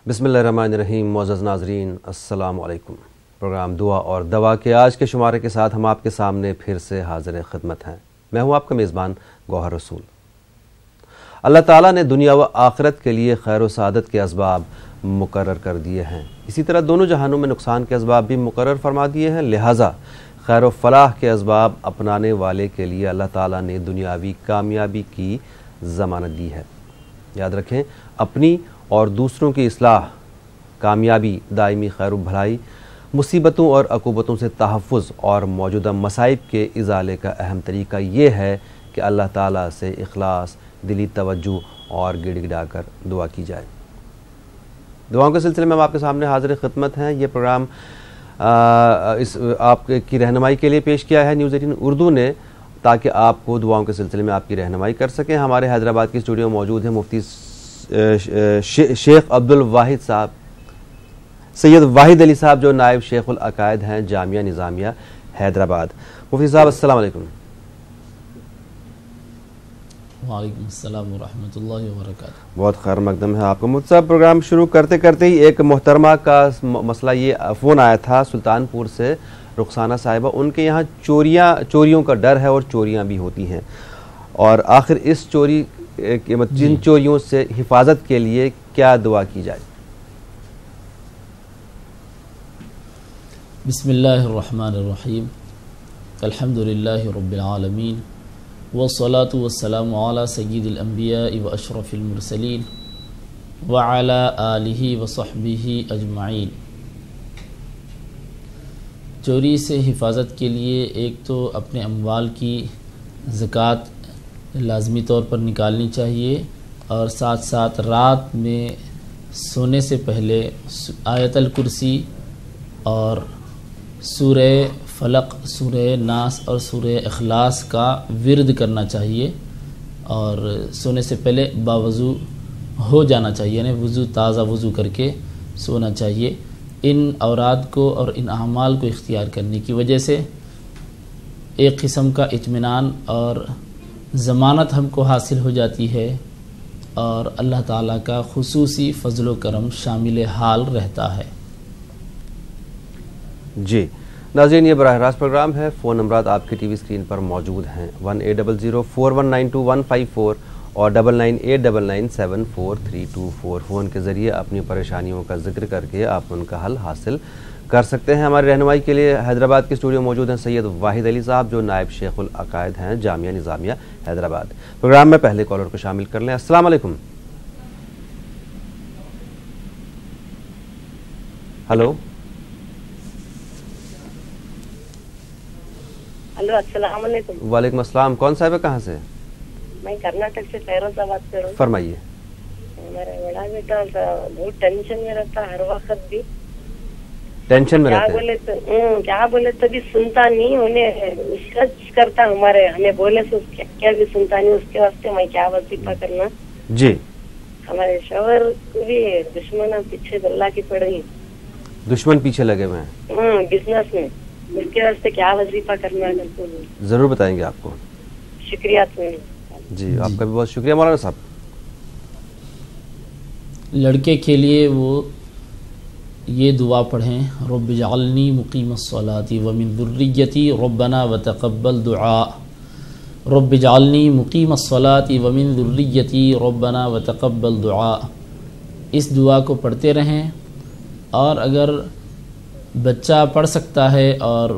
بسم اللہ الرحمن الرحیم. معزز ناظرین السلام علیکم. پروگرام دعا اور دوا کے آج کے شمارے کے ساتھ ہم آپ کے سامنے پھر سے حاضر خدمت ہیں. میں ہوں آپ کا میزبان گوہر رسول. اللہ تعالیٰ نے دنیا و آخرت کے لیے خیر و سعادت کے اسباب مقرر کر دیے ہیں. اسی طرح دونوں جہانوں میں نقصان کے اسباب بھی مقرر فرما دیے ہیں. لہٰذا خیر و فلاح کے اسباب اپنانے والے کے لیے اللہ تعالیٰ نے دنیاوی کامیابی کی ضمانت دی ہے. یاد رکھیں، اپنی اور دوسروں کی اصلاح، کامیابی، دائمی خیر و بھلائی، مصیبتوں اور عقوبتوں سے تحفظ اور موجودہ مصائب کے ازالے کا اہم طریقہ یہ ہے کہ اللہ تعالیٰ سے اخلاص، دلی توجہ اور گڑ گڑا کر دعا کی جائے. دعاؤں کے سلسلے میں ہم آپ کے سامنے حاضر خدمت ہیں. یہ پروگرام آپ کی رہنمائی کے لیے پیش کیا ہے نیوز 18 اردو نے، تاکہ آپ کو دعاؤں کے سلسلے میں آپ کی رہنمائی کر سکیں. ہمارے حیدرآباد کی اسٹوڈیو موجود ہیں مفتی شیخ عبد الواحد صاحب، سید واحد علی صاحب، جو نائب شیخ العقائد ہیں جامعہ نظامیہ حیدرآباد. مفتی صاحب السلام علیکم. وعلیکم السلام ورحمۃ اللہ وبرکاتہ. بہت خیر مقدم ہے آپ کو. مفتی صاحب، پروگرام شروع کرتے کرتے ہی ایک محترمہ کا مسئلہ، یہ فون آیا تھا سلطان پور سے، رخسانہ صاحبہ. ان کے یہاں چوریوں کا ڈر ہے اور چوریاں بھی ہوتی ہیں، اور آخر اس جن چوریوں سے حفاظت کے لیے کیا دعا کی جائے؟ بسم اللہ الرحمن الرحیم. الحمدللہ رب العالمین والصلاة والسلام علی سید الانبیاء و اشرف المرسلین وعلی آلہ وصحبہ اجمعین. چوری سے حفاظت کے لیے ایک تو اپنے اموال کی زکوٰۃ لازمی طور پر نکالنی چاہیے، اور ساتھ ساتھ رات میں سونے سے پہلے آیت الکرسی اور سورہ فلق، سورہ ناس اور سورہ اخلاص کا ورد کرنا چاہیے، اور سونے سے پہلے باوضو ہو جانا چاہیے، یعنی تازہ وضو کر کے سونا چاہیے. ان اوراد کو اور ان اعمال کو اختیار کرنے کی وجہ سے ایک قسم کا اطمینان اور ضمانت ہم کو حاصل ہو جاتی ہے، اور اللہ تعالیٰ کا خصوصی فضل و کرم شامل حال رہتا ہے. جی ناظرین، یہ براہ راست پروگرام ہے. فون نمبرات آپ کی ٹی وی اسکرین پر موجود ہیں، 180041922154 اور 9989974324. فون کے ذریعے اپنی پریشانیوں کا ذکر کر کے آپ ان کا حل حاصل کر سکتے ہیں. ہماری رہنمائی کے لیے حیدرآباد کے اسٹوڈیو موجود ہیں سید واحد علی صاحب، جو نائب شیخ العقائد ہیں جامعہ نظامیہ حیدرآباد. پروگرام میں پہلے کالر کو شامل کر لیں. السلام علیکم. ہلو ہلو، السلام علیکم. وعلیکم السلام. کون صاحب ہے، کہاں سے؟ میں کرناٹک سے فیروز آباد سے ہوں. فرمائیے. میرا بڑا بیٹا بہت ٹینشن میں رہتا، ہر وقت بھی ٹینشن میں رہتا ہے. کیا بولے تو بھی سنتا نہیں، انہیں ریسرچ کرتا، ہمیں بولے تو کیا بھی سنتا نہیں. اس کے واسطے میں کیا وظیفہ کرنا؟ جی. ہمارے شوہر بھی دشمن پیچھے اللہ کی پڑ گئی، دشمن پیچھے لگے ہوئے ہیں بزنس میں. اس کے واسطے کیا وظیفہ کرنا ہے؟ ضرور بتائیں گے آپ کو. شکریہ. جی آپ کا بھی بہت شکریہ. مولانا صاحب، لڑکے کے لیے وہ یہ دعا پڑھیں، رب اجعلنی مقیم الصلاۃ ومن ذریتی ربنا وتقبل دعاء. رب اجعلنی مقیم الصلاۃ ومن ذریتی ربنا وتقبل دعاء. اس دعا کو پڑھتے رہیں، اور اگر بچہ پڑھ سکتا ہے اور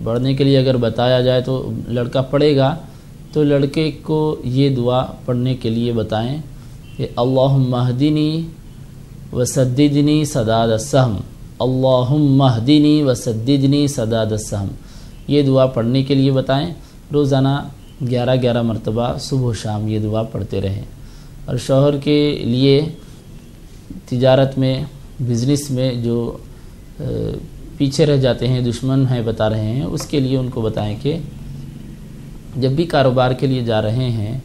پڑھنے کے لیے اگر بتایا جائے تو لڑکا پڑھے گا، تو لڑکے کو یہ دعا پڑھنے کے لیے بتائیں کہ اللہم اہدنی وسددنی سداد السہم، اللہم اہدنی وسددنی سداد السہم. یہ دعا پڑھنے کے لیے بتائیں. روزانہ 11 مرتبہ صبح و شام یہ دعا پڑھتے رہیں. اور شوہر کے لیے تجارت میں، بزنس میں جو پیچھے رہ جاتے ہیں، دشمن ہیں بتا رہے ہیں، اس کے لیے ان کو بتائیں کہ جب بھی کاروبار کے لیے جا رہے ہیں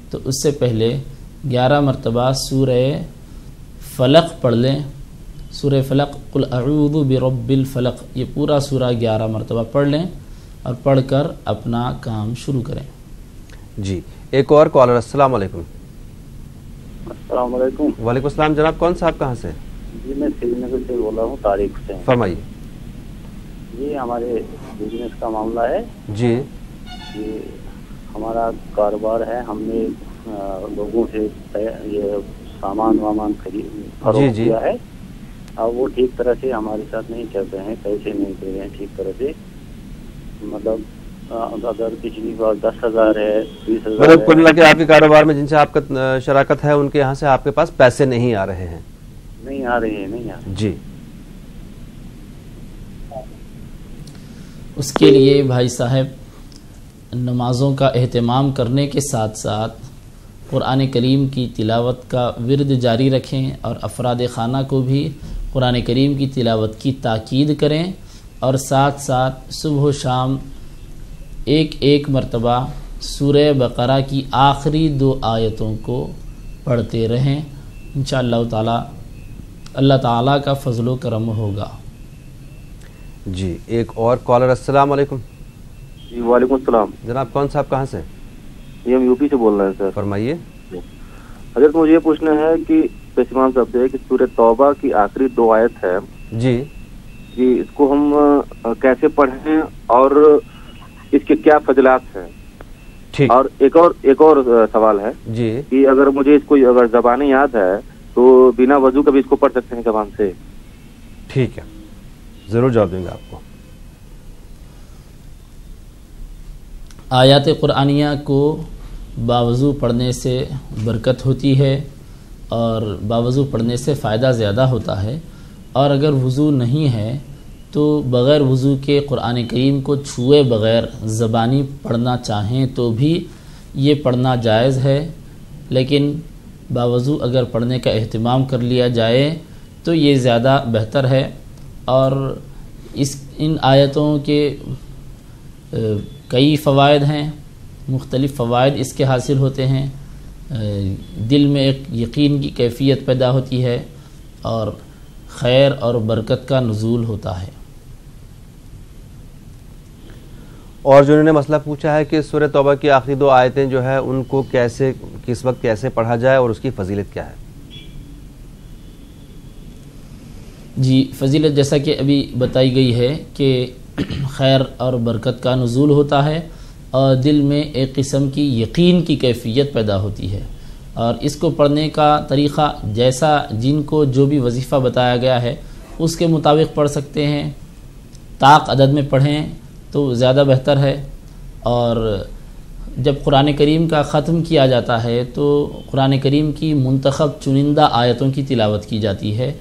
تو اس سے پہلے 11 مرتبہ سورہ فلق پڑھ لیں. سورہ فلق، قل اعوذ برب الفلق، یہ پورا سورہ 11 مرتبہ پڑھ لیں اور پڑھ کر اپنا کام شروع کریں. جی ایک اور کالر. السلام علیکم. السلام علیکم. وعلیکم السلام جناب، کون صاحب کہاں سے؟ جی میں سری نگر سے بول رہا ہوں، طارق حسین. فرمائیے. جی ہمارے بزنس کا معاملہ ہے. جی یہ ہمارا کاروبار ہے، ہم نے لوگوں سے یہ سامان وامان فروخت کیا ہے، اب وہ ٹھیک طرح سے ہمارے ساتھ نہیں چل رہے ہیں، پیسے نہیں دے رہے ہیں ٹھیک طرح سے. مطلب اگر پچھلی بار 10,000 ہے 20,000 مطلب کل ملا کے آپ کے کاروبار میں جن سے آپ کا شراکت ہے ان کے یہاں سے آپ کے پاس پیسے نہیں آ رہے ہیں؟ نہیں آ رہے ہیں. جی اس کے لیے بھائی صاحب نمازوں کا اہتمام کرنے کے ساتھ ساتھ قرآن کریم کی تلاوت کا ورد جاری رکھیں اور افراد خانہ کو بھی قرآن کریم کی تلاوت کی تاکید کریں، اور ساتھ ساتھ صبح و شام ایک مرتبہ سورہ بقرہ کی آخری 2 آیتوں کو پڑھتے رہیں. انشاءاللہ تعالی اللہ تعالیٰ کا فضل و کرم ہوگا. جی ایک اور کالر. السلام علیکم. جی وعلیکم السلام. جناب کون صاحب کہاں سے؟ یہ ہم یو پی سے بول رہے ہیں سر. فرمائیے. حضرت مجھے یہ پوچھنا ہے کہ پیشمان صاحب سے کہ سورہ توبہ کی آخری 2 آیت ہے جی جی، اس کو ہم کیسے پڑھیں اور اس کے کیا فضلات ہیں؟ ٹھیک. اور ایک اور سوال ہے جی کہ اگر مجھے اس کو اگر زبانیں یاد ہے تو بنا وضو کا بھی اس کو پڑھ سکتے ہیں زبان سے؟ ٹھیک ہے، ضرور جواب دیں گے آپ کو. آیات قرآنیہ کو باوضو پڑھنے سے برکت ہوتی ہے اور باوضو پڑھنے سے فائدہ زیادہ ہوتا ہے، اور اگر وضو نہیں ہے تو بغیر وضو کے قرآن کریم کو چھوئے بغیر زبانی پڑھنا چاہیں تو بھی یہ پڑھنا جائز ہے، لیکن باوضو اگر پڑھنے کا اہتمام کر لیا جائے تو یہ زیادہ بہتر ہے. اور ان آیتوں کے کئی فوائد ہیں، مختلف فوائد اس کے حاصل ہوتے ہیں. دل میں ایک یقین کی کیفیت پیدا ہوتی ہے اور خیر اور برکت کا نزول ہوتا ہے. اور جو انہوں نے مسئلہ پوچھا ہے کہ سورہ توبہ کی آخری 2 آیتیں جو ہے ان کو کیسے کس وقت کیسے پڑھا جائے اور اس کی فضیلت کیا ہے؟ جی فضیلت جیسا کہ ابھی بتائی گئی ہے کہ خیر اور برکت کا نزول ہوتا ہے اور دل میں ایک قسم کی یقین کی کیفیت پیدا ہوتی ہے، اور اس کو پڑھنے کا طریقہ جیسا جن کو جو بھی وظیفہ بتایا گیا ہے اس کے مطابق پڑھ سکتے ہیں. طاق عدد میں پڑھیں تو زیادہ بہتر ہے. اور جب قرآن کریم کا ختم کیا جاتا ہے تو قرآن کریم کی منتخب چنندہ آیتوں کی تلاوت کی جاتی ہے،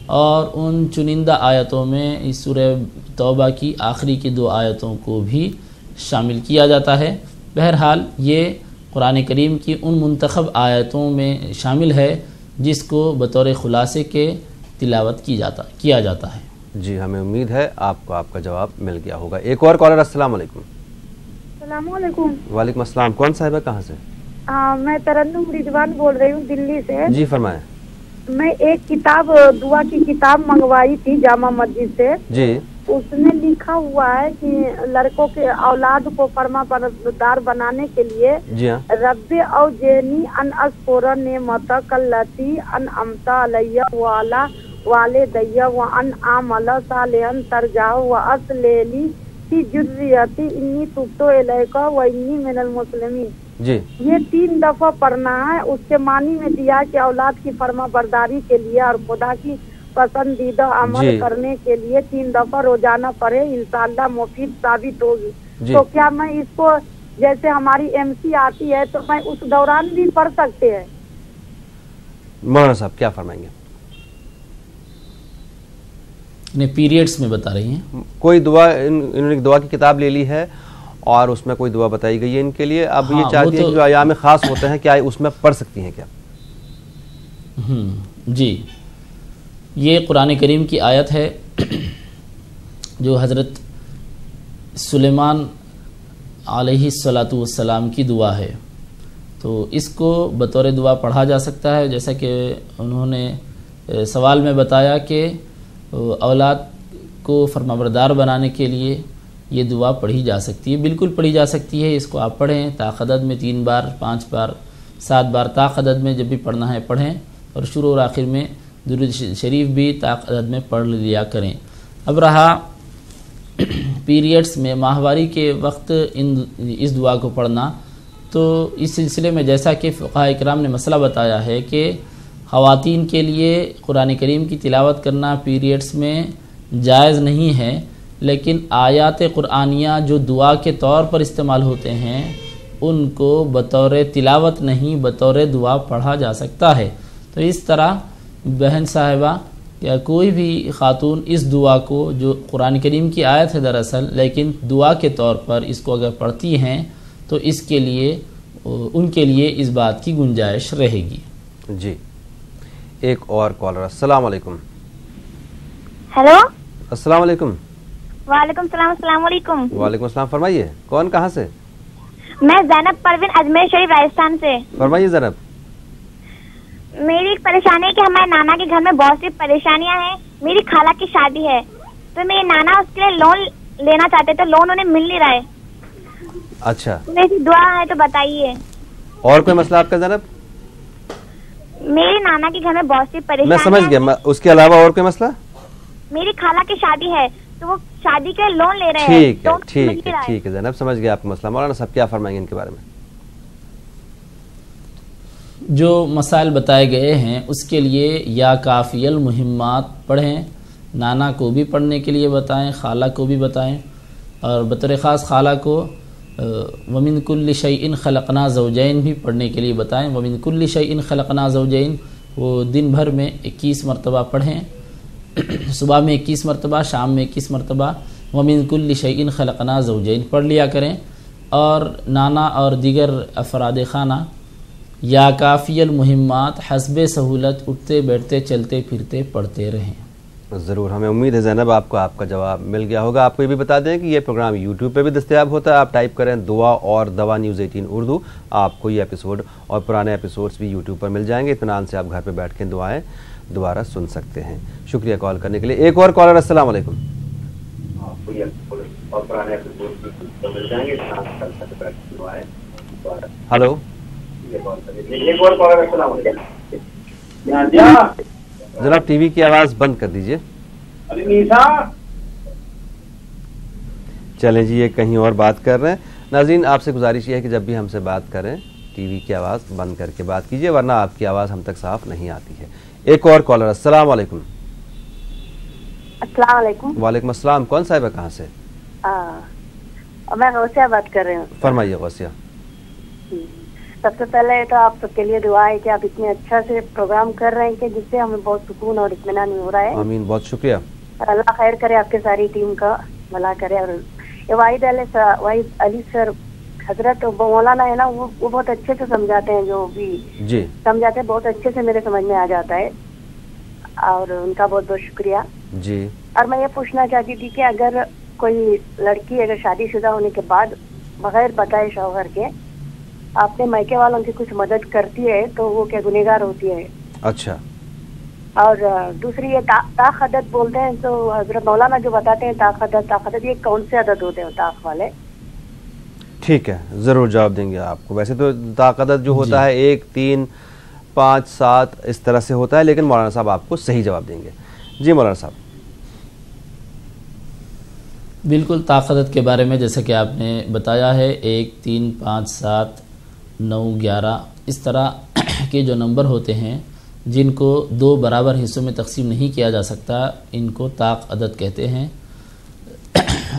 اور ان چنندہ آیتوں میں اس سورہ توبہ کی آخری کی 2 آیتوں کو بھی شامل کیا جاتا ہے. بہرحال یہ قرآن کریم کی ان منتخب آیتوں میں شامل ہے جس کو بطور خلاصے کے تلاوت کیا جاتا ہے. جی ہمیں امید ہے آپ کو آپ کا جواب مل گیا ہوگا. ایک اور کالر. السلام علیکم. السلام علیکم. وعلیکم السلام. کون صاحب ہے کہاں سے؟ میں ترنم رضوان بول رہی ہوں دلی سے. جی فرمائیں. میں ایک کتاب دعا کی کتاب منگوائی تھی جامع مسجد سے. جی اس میں لکھا ہوا ہے کہ لڑکوں کے اولاد کو فرما بردار بنانے کے لیے جی ہاں رب اوجینی ان اذکر نعمتک التی انعمت علی وعلی والدی وان اعمل صالحا ترجع واصلح لی فی ذریتی انی تبت الیک وانی من المسلمین. جی یہ 3 دفعہ پڑھنا ہے. اس کے معنی میں دیا کہ اولاد کی فرما برداری کے لیے اور خدا کی پسندیدہ عمل کرنے کے لیے 3 دفعہ روزانہ پڑھے، انشاءاللہ مفید ثابت ہوگی. تو کیا میں اس کو جیسے ہماری ایم سی آتی ہے تو میں اس دوران بھی پڑھ سکتے ہیں؟ مولانا صاحب کیا فرمائیں گے؟ پیریڈز میں بتا رہی ہیں کوئی دعا انہوں نے ایک دعا کی کتاب لے لی ہے اور اس میں کوئی دعا بتائی گئی ہے ان کے لیے. اب یہ چاہتی ہیں کہ جو ایام خاص ہوتے ہیں کیا اس میں پڑھ سکتی ہیں کیا؟ جی یہ قرآن کریم کی آیت ہے جو حضرت سلیمان علیہ الصلاۃ والسلام کی دعا ہے. تو اس کو بطور دعا پڑھا جا سکتا ہے، جیسا کہ انہوں نے سوال میں بتایا کہ اولاد کو فرمانبردار بنانے کے لیے یہ دعا پڑھی جا سکتی ہے. بالکل پڑھی جا سکتی ہے. اس کو آپ پڑھیں طاق عدد میں 3 بار 5 بار 7 بار طاق عدد میں جب بھی پڑھنا ہے پڑھیں، اور شروع اور آخر میں درود شریف بھی طاق عدد میں پڑھ لیا کریں۔ اب رہا پیریڈز میں ماہواری کے وقت اس دعا کو پڑھنا، تو اس سلسلے میں جیسا کہ فقہاء کرام نے مسئلہ بتایا ہے کہ خواتین کے لیے قرآن کریم کی تلاوت کرنا پیریڈز میں جائز نہیں ہے، لیکن آیات قرآنیہ جو دعا کے طور پر استعمال ہوتے ہیں ان کو بطور تلاوت نہیں بطور دعا پڑھا جا سکتا ہے۔ تو اس طرح بہن صاحبہ یا کوئی بھی خاتون اس دعا کو، جو قرآن کریم کی آیت ہے دراصل لیکن دعا کے طور پر اس کو اگر پڑھتی ہیں تو اس کے لیے ان کے لیے اس بات کی گنجائش رہے گی۔ جی ایک اور کالر۔ السلام علیکم۔ ہیلو، السلام علیکم۔ وعلیکم السلام۔ السلام علیکم۔ وعلیکم السلام، فرمائیے کون کہاں سے؟ میں زینب پروین اجمیر شریف راجستھان سے۔ فرمائیے زینب۔ میری ایک پریشانی ہے کہ ہمارے نانا کے گھر میں بہت سی پریشانیاں ہیں۔ میری خالہ کی شادی ہے تو میرے نانا اس کے لیے لون لینا چاہتے تو لون انہیں مل نہیں رہا ہے۔ اچھا، میری دعا ہے تو بتائیے۔ اور کوئی مسئلہ آپ کا زینب؟ میرے نانا کے گھر میں بہت سی پریشانیاں، میں سمجھ گیا، اس کے علاوہ اور کوئی مسئلہ؟ میری خالہ کی شادی ہے تو وہ شادی کے لون لے رہے ہیں۔ ٹھیک ہے زینب، سمجھ گیا آپ کا مسئلہ۔ مولانا صاحب کیا فرمائیں گے ان کے بارے میں؟ جو مسائل بتائے گئے ہیں اس کے لیے یا کافی المہمات پڑھیں، نانا کو بھی پڑھنے کے لیے بتائیں، خالہ کو بھی بتائیں، اور بطور خاص خالہ کو وَمِن كُلِّ شَيْءٍ خَلَقْنَا زَوْجَيْن بھی پڑھنے کے لیے بتائیں۔ وَمِن كُلِّ شَيْءٍ خَلَقْنَا زَوْجَيْن وہ دن بھر میں 21 مرتبہ پڑھیں، صبح میں 21 مرتبہ، شام میں 21 مرتبہ وَمِن كُلِّ شَيْءٍ خَلَقْنَا زَوْجَيْن پڑھ لیا کریں، اور نانا اور دیگر افراد خانہ یا کافی المہمات حسب سہولت اٹھتے بیٹھتے چلتے پھرتے پڑھتے رہیں۔ ضرور، ہمیں امید ہے زینب آپ کا جواب مل گیا ہوگا۔ آپ کو یہ بھی بتا دیں کہ یہ پروگرام یوٹیوب پہ بھی دستیاب ہوتا ہے، آپ ٹائپ کریں دعا اور دوا نیوز 18 اردو، آپ کو یہ ایپیسوڈ اور پرانے ایپیسوڈز بھی یوٹیوب پر مل جائیں گے۔ اطمینان سے آپ گھر پہ بیٹھ کے دعائیں دوبارہ سن سکتے ہیں۔ شکریہ کال کرنے کے لیے۔ ایک اور کالر۔ السلام علیکم۔ ہلو، جناب ٹی وی کی آواز بند کر دیجئے۔ چلیں جی، یہ کہیں اور بات کر رہے ہیں۔ ناظرین آپ سے گزارش یہ ہے کہ جب بھی ہم سے بات کریں ٹی وی کی آواز بند کر کے بات کیجئے، ورنہ آپ کی آواز ہم تک صاف نہیں آتی ہے۔ ایک اور کالر۔ السلام علیکم۔ السلام علیکم۔ وعلیکم السلام، کون صاحب ہے کہاں سے؟ میں غوثیہ بات کر رہی ہوں۔ فرمائیے غوثیہ۔ سب سے پہلے تو آپ سب کے لیے دعا ہے کہ آپ اتنے اچھا سے پروگرام کر رہے ہیں کہ جس سے ہمیں بہت سکون اور اطمینان ہو رہا ہے۔ آمین، بہت شکریہ۔ اللہ خیر کرے، آپ کے ساری ٹیم کا بھلا کرے۔ اور یہ واحد علی سر حضرت مولانا ہے نا، وہ بہت اچھے سے سمجھاتے ہیں، جو بھی جی سمجھاتے ہیں بہت اچھے سے میرے سمجھ میں آ جاتا ہے، اور ان کا بہت بہت شکریہ۔ جی، اور میں یہ پوچھنا چاہتی تھی کہ اگر کوئی لڑکی اگر شادی شدہ ہونے کے بعد بغیر بتائے شوہر کے اپنے میکے والوں کی کچھ مدد کرتی ہے تو وہ کیا گنہگار ہوتی ہے؟ اچھا۔ اور دوسری یہ طاق عدد بولتے ہیں، تو حضرت مولانا جو بتاتے ہیں طاق عدد یہ کون سے عدد ہوتے ہیں طاق والے؟ ٹھیک ہے، ضرور جواب دیں گے آپ کو۔ ویسے تو طاق عدد جو ہوتا ہے 1 3 5 7 اس طرح سے ہوتا ہے، لیکن مولانا صاحب آپ کو صحیح جواب دیں گے۔ جی مولانا صاحب۔ بالکل، طاق عدد کے بارے میں جیسا کہ آپ نے بتایا ہے 1 3 5 7 9 11 اس طرح کے جو نمبر ہوتے ہیں جن کو 2 برابر حصوں میں تقسیم نہیں کیا جا سکتا، ان کو طاق عدد کہتے ہیں،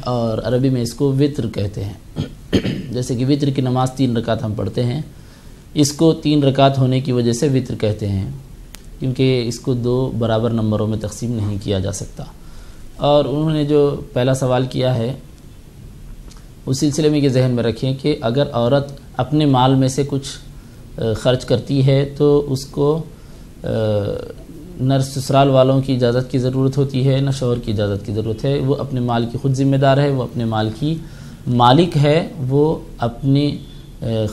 اور عربی میں اس کو وتر کہتے ہیں۔ جیسے کہ وتر کی نماز 3 رکعت ہم پڑھتے ہیں، اس کو 3 رکعت ہونے کی وجہ سے وتر کہتے ہیں، کیونکہ اس کو 2 برابر نمبروں میں تقسیم نہیں کیا جا سکتا۔ اور انہوں نے جو پہلا سوال کیا ہے اس سلسلے میں یہ ذہن میں رکھیں کہ اگر عورت اپنے مال میں سے کچھ خرچ کرتی ہے تو اس کو نہ سسرال والوں کی اجازت کی ضرورت ہوتی ہے، نہ شوہر کی اجازت کی ضرورت ہے۔ وہ اپنے مال کی خود ذمہ دار ہے، وہ اپنے مال کی مالک ہے، وہ اپنی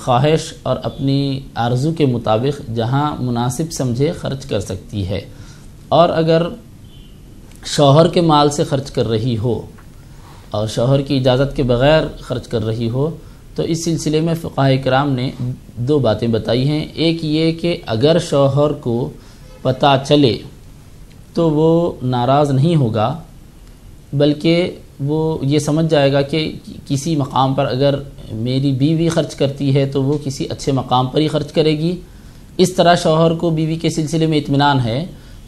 خواہش اور اپنی آرزو کے مطابق جہاں مناسب سمجھے خرچ کر سکتی ہے۔ اور اگر شوہر کے مال سے خرچ کر رہی ہو اور شوہر کی اجازت کے بغیر خرچ کر رہی ہو تو اس سلسلے میں فقہاء کرام نے دو باتیں بتائی ہیں. ایک یہ کہ اگر شوہر کو پتہ چلے تو وہ ناراض نہیں ہوگا، بلکہ وہ یہ سمجھ جائے گا کہ کسی مقام پر اگر میری بیوی خرچ کرتی ہے تو وہ کسی اچھے مقام پر ہی خرچ کرے گی. اس طرح شوہر کو بیوی کے سلسلے میں اطمینان ہے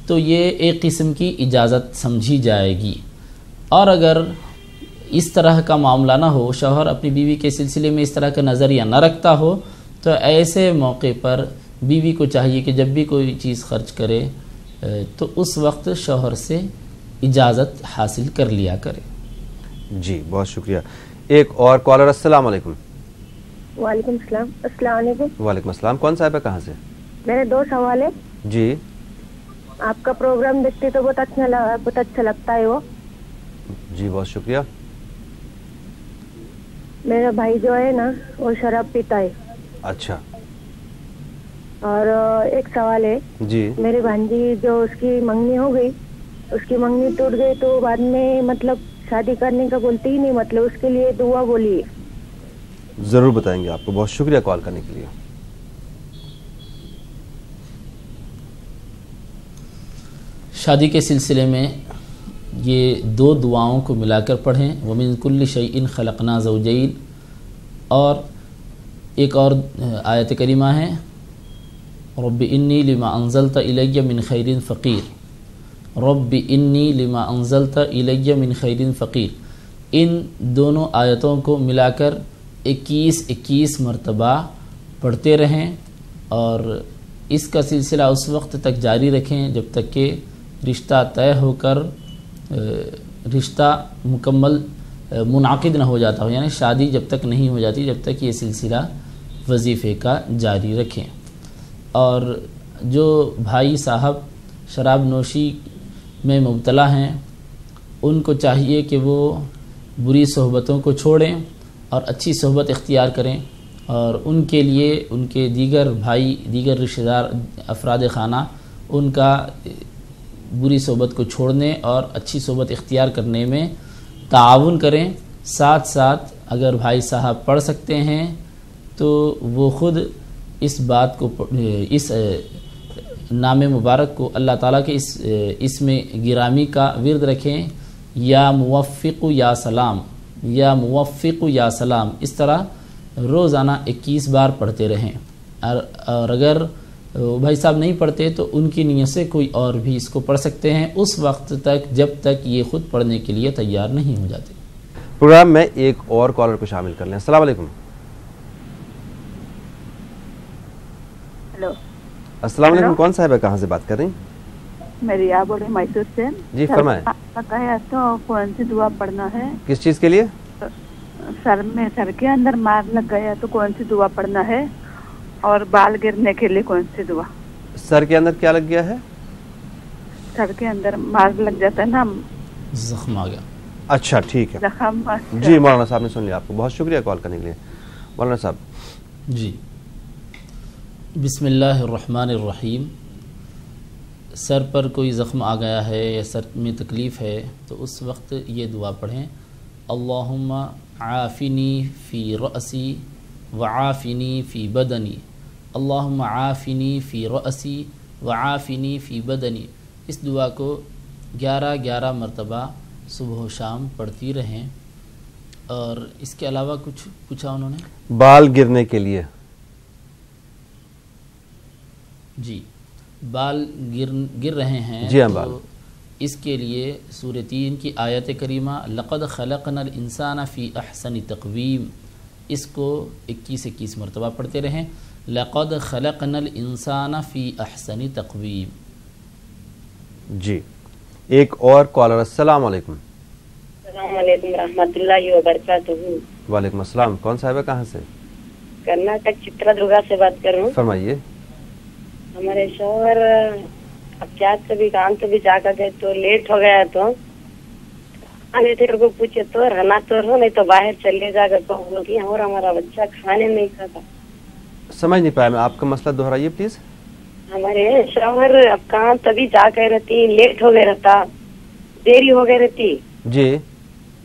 تو یہ ایک قسم کی اجازت سمجھی جائے گی. اور اگر اس طرح کا معاملہ نہ ہو، شوہر اپنی بیوی کے سلسلے میں اس طرح کا نظریہ نہ رکھتا ہو، تو ایسے موقع پر بیوی کو چاہیے کہ جب بھی کوئی چیز خرچ کرے تو اس وقت شوہر سے اجازت حاصل کر لیا کرے. جی بہت شکریہ. ایک اور کالر. السلام علیکم. وعلیکم السلام. السلام علیکم. وعلیکم السلام. کون صاحب ہے، کہاں سے؟ میرے دو سوال ہیں. جی. آپ کا پروگرام دیکھتے تو بہت اچھا لگتا ہے وہ. جی بہت شکریہ. میرا بھائی جو ہے نا وہ شراب پیتا ہے. اچھا. اور ایک سوال ہے. جی. میری بھانجی جو اس کی منگنی ہو گئی، اس کی منگنی ٹوٹ گئی تو بعد میں مطلب شادی کرنے کا بولتی ہی نہیں، مطلب اس کے لیے دعا بولیے. ضرور بتائیں گے آپ کو. بہت شکریہ کال کرنے کے لیے. شادی کے سلسلے میں یہ دو دعاؤں کو ملا کر پڑھیں. وَمِن كُلِّ شَيْءٍ خَلَقْنَا زَوْجَيْنِ. اور ایک اور آیت کریمہ ہے رب انی لما انزلت الی من خیر فقیر. رب انی لما انزلت الی من خیر فقیر. ان دونوں آیتوں کو ملا کر 21 مرتبہ پڑھتے رہیں اور اس کا سلسلہ اس وقت تک جاری رکھیں جب تک کہ رشتہ طے ہو کر رشتہ مکمل منعقد نہ ہو جاتا ہو، یعنی شادی جب تک نہیں ہو جاتی، جب تک یہ سلسلہ وظیفے کا جاری رکھیں. اور جو بھائی صاحب شراب نوشی میں مبتلا ہیں ان کو چاہیے کہ وہ بری صحبتوں کو چھوڑیں اور اچھی صحبت اختیار کریں، اور ان کے لیے ان کے دیگر بھائی، دیگر رشتہ دار افراد خانہ ان کا بری صحبت کو چھوڑنے اور اچھی صحبت اختیار کرنے میں تعاون کریں. ساتھ ساتھ اگر بھائی صاحب پڑھ سکتے ہیں تو وہ خود اس بات کو، اس نام مبارک کو اللہ تعالیٰ کے اس میں گرامی کا ورد رکھیں. یا موفق یا سلام، یا موفق یا سلام، اس طرح روزانہ 21 بار پڑھتے رہیں. اور اگر بھائی صاحب نہیں پڑھتے تو ان کی نیت سے کوئی اور بھی اس کو پڑھ سکتے ہیں اس وقت تک جب تک یہ خود پڑھنے کے لیے تیار نہیں ہو جاتے. پروگرام میں ایک اور کالر کو شامل کر لیں. السلام علیکم. ہیلو. السلام علیکم. کون صاحب ہے، کہاں سے بات کر رہی ہیں؟ میری آپ بول رہی میسور سے. جی فرمائیں. کہا تو کون سی دعا پڑھنا ہے؟ کس چیز کے لیے؟ سر کے اندر مار لگ گیا تو کون سی دعا پڑھنا ہے، اور بال گرنے کے لیے کون سی دعا؟ سر کے اندر کیا لگ گیا ہے؟ سر کے اندر مار لگ جاتا ہے نا، زخم آ گیا. اچھا ٹھیک ہے. زخم. جی مولانا صاحب نے سن لیا آپ کو. بہت شکریہ کال کرنے کے لیے. مولانا صاحب. جی بسم اللہ الرحمن الرحیم. سر پر کوئی زخم آ گیا ہے یا سر میں تکلیف ہے تو اس وقت یہ دعا پڑھیں. اللہم عافنی فی رأسی وعافنی فی بدنی. اللہم عافنی فی رأسی وعافنی فی بدنی. اس دعا کو 11 مرتبہ صبح و شام پڑھتی رہیں. اور اس کے علاوہ کچھ پوچھا انہوں نے؟ بال گرنے کے لیے. جی بال گر رہے ہیں. جی ہاں بال. اس کے لیے سورہ 3 کی آیت کریمہ لقد خلقنا الانسان فی احسن تقویم، اس کو 21 مرتبہ پڑھتے رہیں. لقد خلقنا الانسان فی احسن تقویم. جی ایک اور کالر. السلام علیکم. السلام علیکم رحمۃ اللہ وبرکاتہ. وعلیکم السلام. کون صاحب ہے، کہاں سے؟ کرناٹک چتردرگا سے بات کر رہا ہوں. فرمائیے. ہمارے شوہر اب کیا کبھی کام کبھی جا کر گئے تو لیٹ ہو گیا تو آنے تھے کو پوچھے تو رہنا تو رہو نہیں تو باہر چلے جا کر تو بولتی ہیں اور ہمارا بچہ کھانے نہیں کھاتا. سمجھ نہیں پایا میں، آپ کا مسئلہ دہرائیے پلیز. ہمارے شوہر اب کام تبھی جا کر رہتی، لیٹ ہو گئے رہتا، دیری ہو گئی رہتی. جی.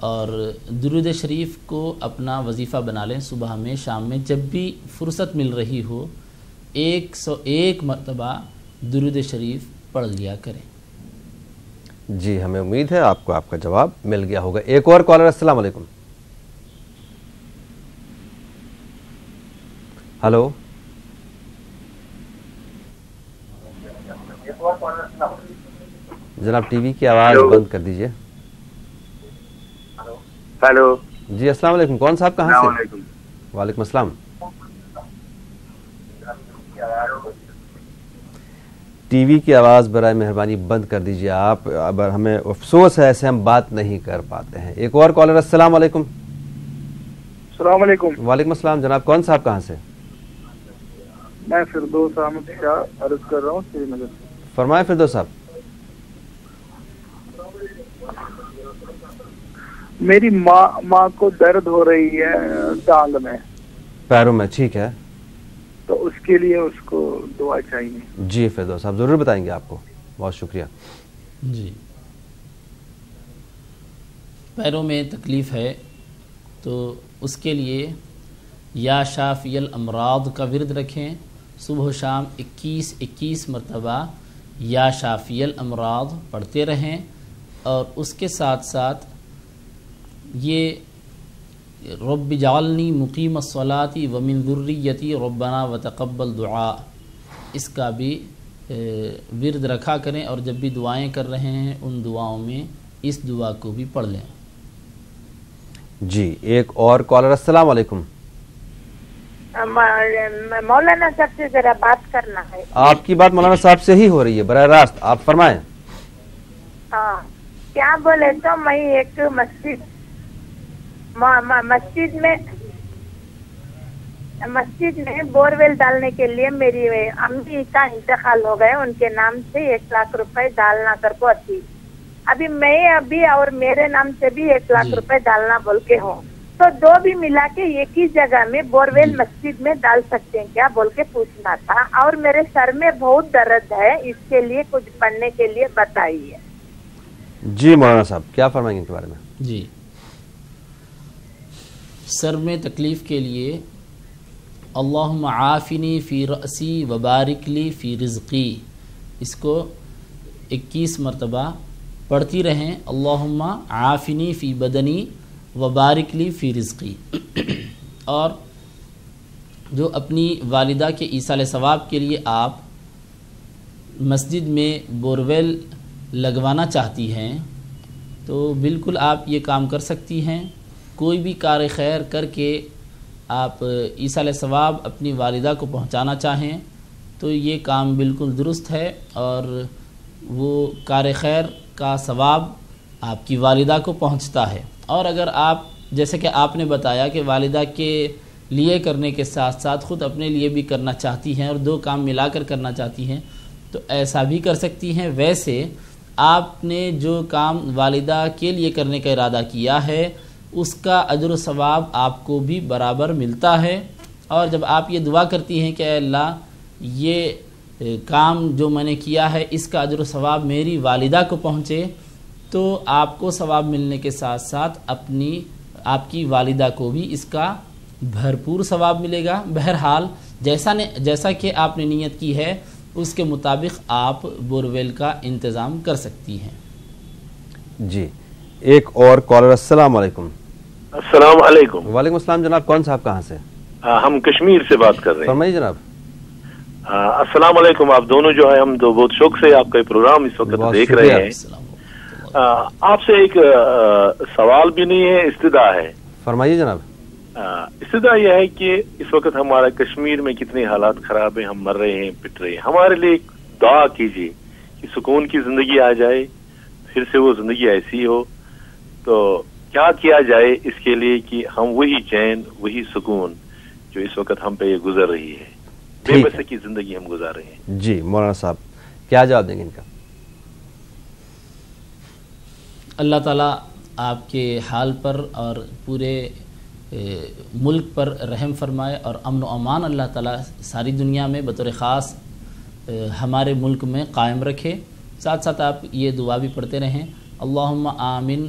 اور درود شریف کو اپنا وظیفہ بنا لیں، صبح میں شام میں جب بھی فرصت مل رہی ہو 101 مرتبہ درود شریف پڑھ لیا کریں۔ جی ہمیں امید ہے آپ کو آپ کا جواب مل گیا ہوگا۔ ایک اور کالر، السلام علیکم۔ ہلو، جناب ٹی وی کی آواز بند کر دیجئے۔ ہلو جی السلام علیکم، کون صاحب کہاں سے؟ وعلیکم السلام۔ ٹی وی کی آواز برائے مہربانی بند کر دیجئے آپ، اب ہمیں افسوس ہے ایسے ہم بات نہیں کر پاتے ہیں۔ ایک اور کالر، السلام علیکم۔ السلام علیکم۔ وعلیکم السلام، جناب کون صاحب کہاں سے؟ میں فردوس احمد شاہ عرض کر رہا ہوں سری نگر سے۔ فرمائیں فردوس صاحب۔ میری ماں کو درد ہو رہی ہے ٹانگ میں، پیروں میں، ٹھیک ہے، تو اس کے لیے اس کو دعا چاہیے۔ جی فردوس صاحب ضرور بتائیں گے آپ کو، بہت شکریہ۔ جی پیروں میں تکلیف ہے تو اس کے لیے یا شافی الامراض کا ورد رکھیں، صبح و شام 21 مرتبہ یا شافی الامراض پڑھتے رہیں، اور اس کے ساتھ ساتھ یہ رب جعلنی مقیم الصلاۃ ومن ذریتی ربنا وتقبل دعا، اس کا بھی ورد رکھا کریں، اور جب بھی دعائیں کر رہے ہیں ان دعاؤں میں اس دعا کو بھی پڑھ لیں۔ جی ایک اور کالر، السلام علیکم۔ مولانا صاحب سے ذرا بات کرنا ہے۔ آپ کی بات مولانا صاحب سے ہی ہو رہی ہے براہ راست، آپ فرمائیں۔ ہاں کیا بولے تو میں ایک مسجد میں بورویل ڈالنے کے لیے میری امی کا انتقال ہو گئے، ان کے نام سے 1 لاکھ روپے ڈالنا کر کو تھی، ابھی میں اور میرے نام سے بھی 1 لاکھ روپے ڈالنا بول کے ہوں، تو دو بھی ملا کے ایک ہی جگہ میں بورویل مسجد میں ڈال سکتے ہیں کیا بول کے پوچھنا تھا، اور میرے سر میں بہت درد ہے، اس کے لیے کچھ پڑھنے کے لیے بتائیے۔ جی مولانا صاحب کیا فرمائیں گے ان کے بارے میں؟ جی سر میں تکلیف کے لیے اللہم عافنی فی رأسی وبارک لی فی رزقی، اس کو 21 مرتبہ پڑھتی رہیں، اللہم عافنی فی بدنی وبارک لی فی رزقی۔ اور جو اپنی والدہ کے ایصال ثواب کے لیے آپ مسجد میں بورویل لگوانا چاہتی ہیں تو بالکل آپ یہ کام کر سکتی ہیں، کوئی بھی کار خیر کر کے آپ ایصال ثواب اپنی والدہ کو پہنچانا چاہیں تو یہ کام بالکل درست ہے، اور وہ کار خیر کا ثواب آپ کی والدہ کو پہنچتا ہے۔ اور اگر آپ جیسے کہ آپ نے بتایا کہ والدہ کے لیے کرنے کے ساتھ ساتھ خود اپنے لیے بھی کرنا چاہتی ہیں اور 2 کام ملا کر کرنا چاہتی ہیں تو ایسا بھی کر سکتی ہیں۔ ویسے آپ نے جو کام والدہ کے لیے کرنے کا ارادہ کیا ہے اس کا اجر و ثواب آپ کو بھی برابر ملتا ہے، اور جب آپ یہ دعا کرتی ہیں کہ اے اللہ یہ کام جو میں نے کیا ہے اس کا اجر و ثواب میری والدہ کو پہنچے تو آپ کو ثواب ملنے کے ساتھ ساتھ آپ کی والدہ کو بھی اس کا بھرپور ثواب ملے گا۔ بہرحال جیسا کہ آپ نے نیت کی ہے اس کے مطابق آپ بورویل کا انتظام کر سکتی ہیں۔ جی ایک اور کالر، السلام علیکم۔ السلام علیکم۔ وعلیکم السلام، جناب کون صاحب کہاں سے؟ ہم کشمیر سے بات کر رہے ہیں۔ فرمائیے جناب۔ السلام علیکم، آپ دونوں جو ہے ہم تو بہت شوق سے آپ کا پروگرام اس وقت دیکھ رہے ہیں۔ آپ سے ایک سوال بھی نہیں ہے، استدعا ہے۔ فرمائیے جناب۔ استدعا یہ ہے کہ اس وقت ہمارا کشمیر میں کتنے حالات خراب ہیں، ہم مر رہے ہیں، پٹ رہے ہیں، ہمارے لیے ایک دعا کیجیے کہ سکون کی زندگی آ جائے، پھر سے وہ زندگی ایسی ہو، تو کیا کیا جائے اس کے لیے کہ ہم وہی چین وہی سکون جو اس وقت ہم پہ یہ گزر رہی ہے، بے بسی کی زندگی ہم گزار رہے ہیں۔ جی مولانا صاحب کیا جواب دیں گے ان کا؟ اللہ تعالیٰ آپ کے حال پر اور پورے ملک پر رحم فرمائے، اور امن و امان اللہ تعالیٰ ساری دنیا میں بطور خاص ہمارے ملک میں قائم رکھے۔ ساتھ ساتھ آپ یہ دعا بھی پڑھتے رہیں، اللہم آمن